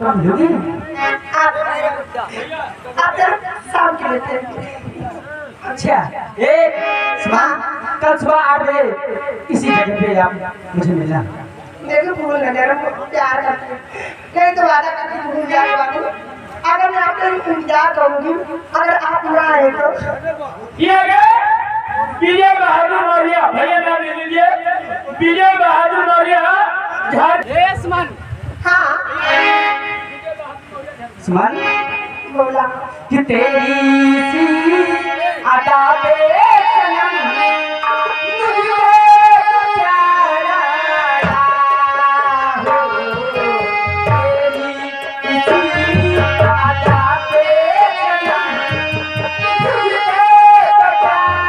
कम होगी आप शाम के लेते हैं। अच्छा ए सुबह कल सुबह 8 बजे इसी जगह पे आप मुझे मिलना देखो भूल न जाना प्यार करते नहीं तो वादा करके भूल जाए बाबू अगर मैं आपका इंतजार करूंगी अगर आप ना आए तो ये विजय बहादुर मौर्य भैया नाम ले लीजिए विजय बहादुर मौर्य झारखंड। हाँ सुमन बोला कि तेरी सी अदा पे सनम तुझे प्यारा हो तेरी सी अदा पे सनम तुझे प्यारा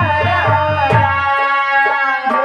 हो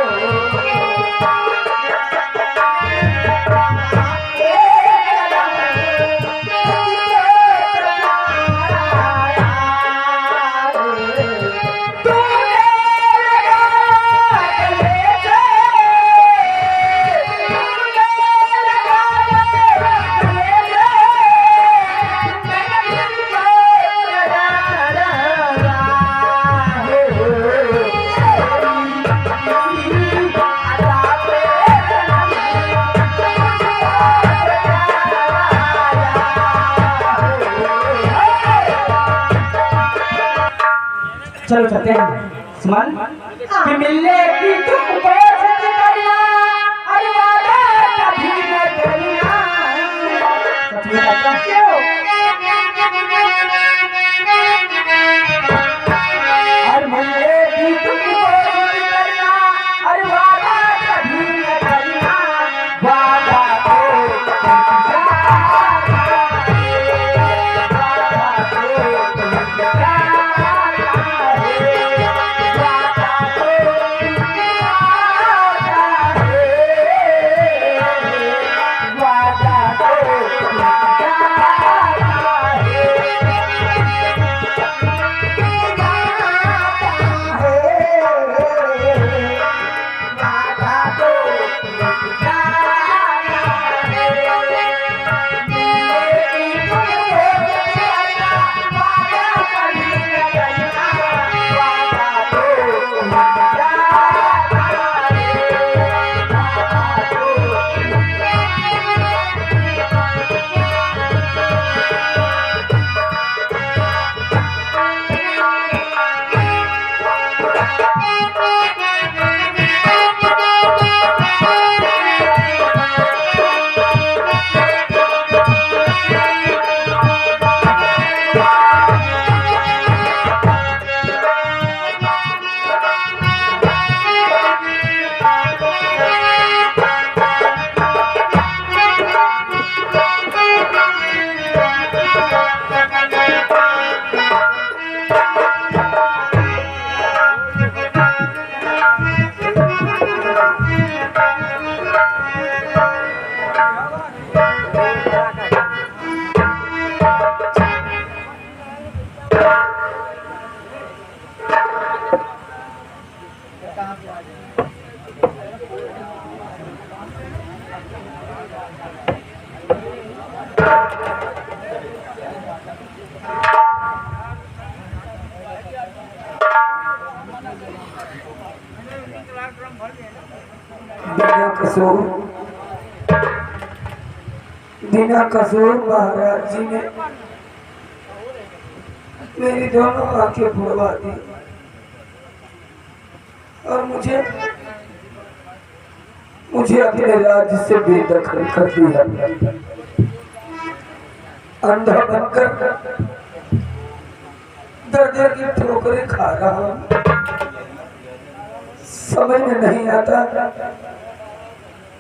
चलो चलते हैं सुमन कि मिलने की तुमको जिद करना अरे वादा कभी न करना सच में कहता क्यों अरे मिलने की तुमको जिद करना अरे वादा कभी न करना वादा को बिना कसूर महाराज जी ने मेरी दोनों आंखें फोड़वा दी और मुझे अपने राज्य से बेदखल कर दिया। अंधा बनकर दर्द की ठोकरें खा रहा हूं। समझ में नहीं आता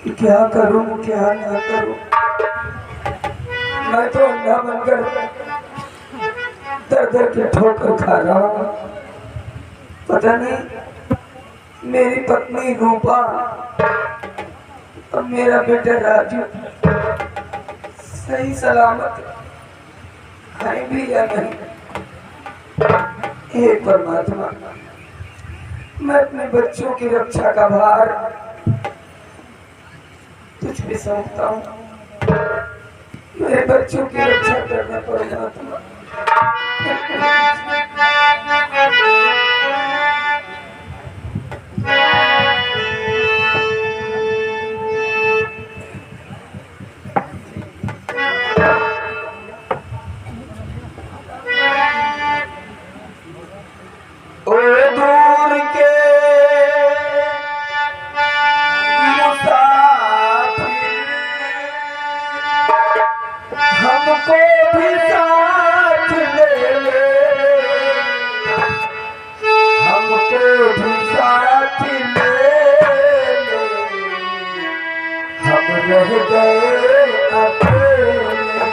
कि क्या करूं क्या ना करूं। मैं तो अंधा बनकर दर्द की ठोकर खा रहा हूं। पता नहीं मेरी पत्नी रूपा और मेरा बेटा राजू सही सलामत है भी या नहीं। हे परमात्मा, मैं अपने बच्चों की रक्षा का भार तुझ पे सौंपता हूँ। मेरे बच्चों की रक्षा करना परमात्मा। हमको भी साथ ले ले, हमको भी साथ ले ले, हम रह गए अकेले।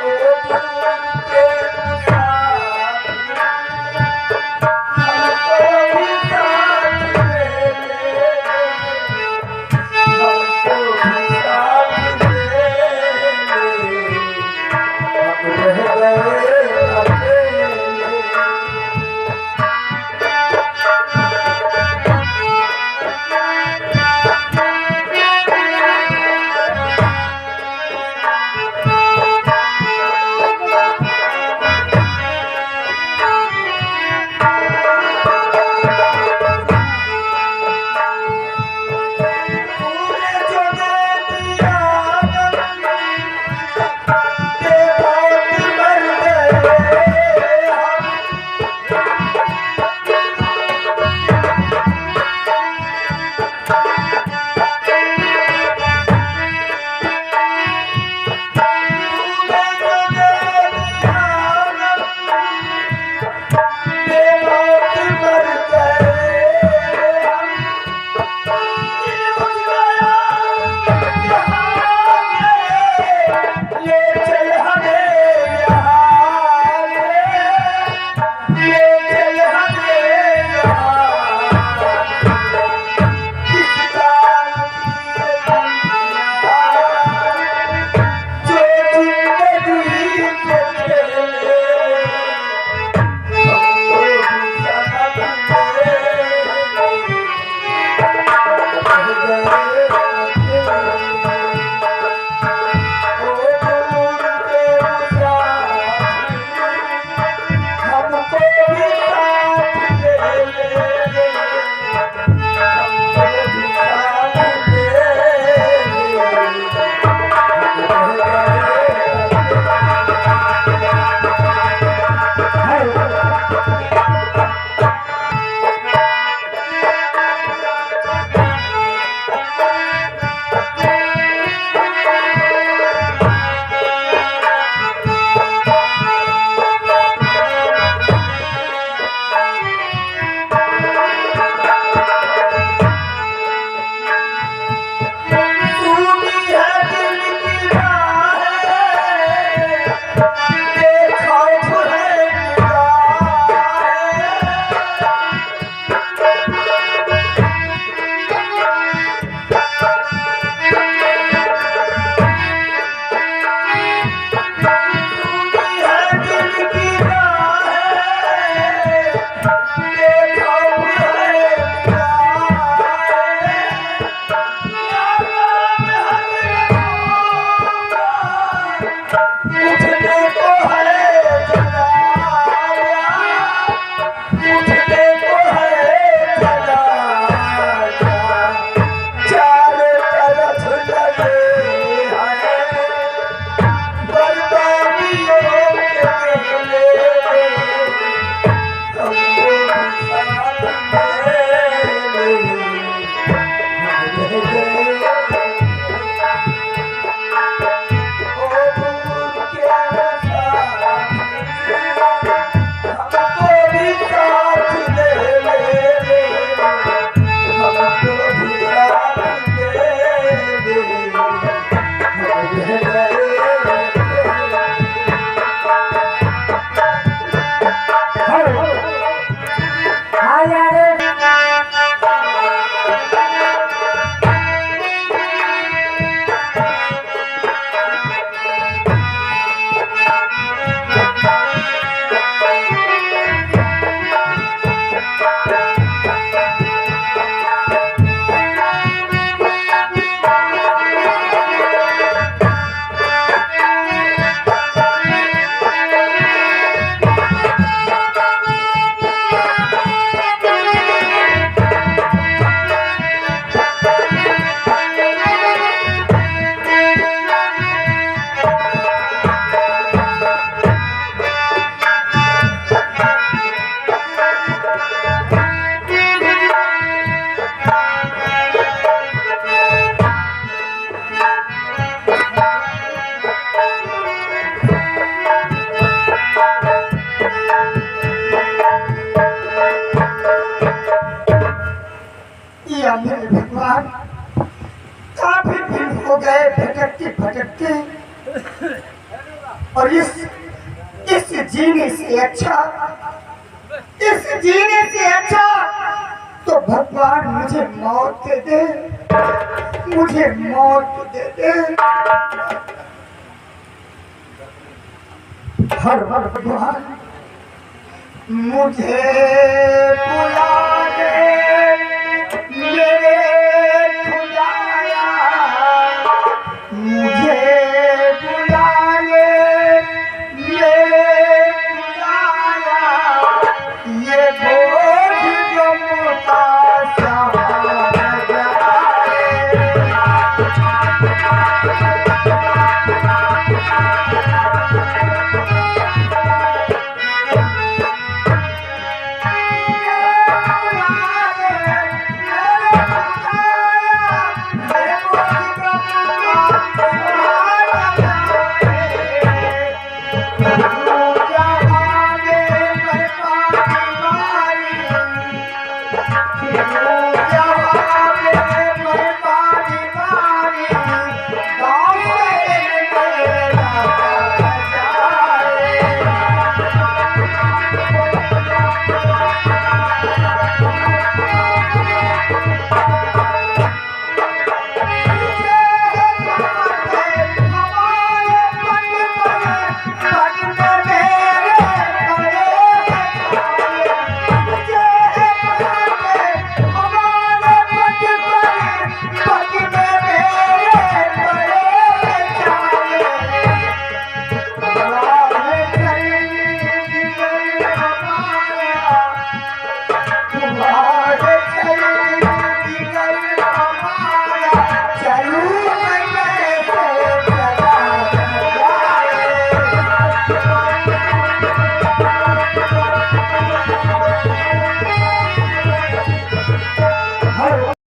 ओ दूर के मुसाफिर, हमको भी साथ ले ले, हमको भी साथ ले ले, हम रह गए अकेले। और इस जीने से अच्छा, इस जीने से अच्छा तो भगवान मुझे मौत दे दे, मुझे मौत दे दे। हर भगवान मुझे बुला दे।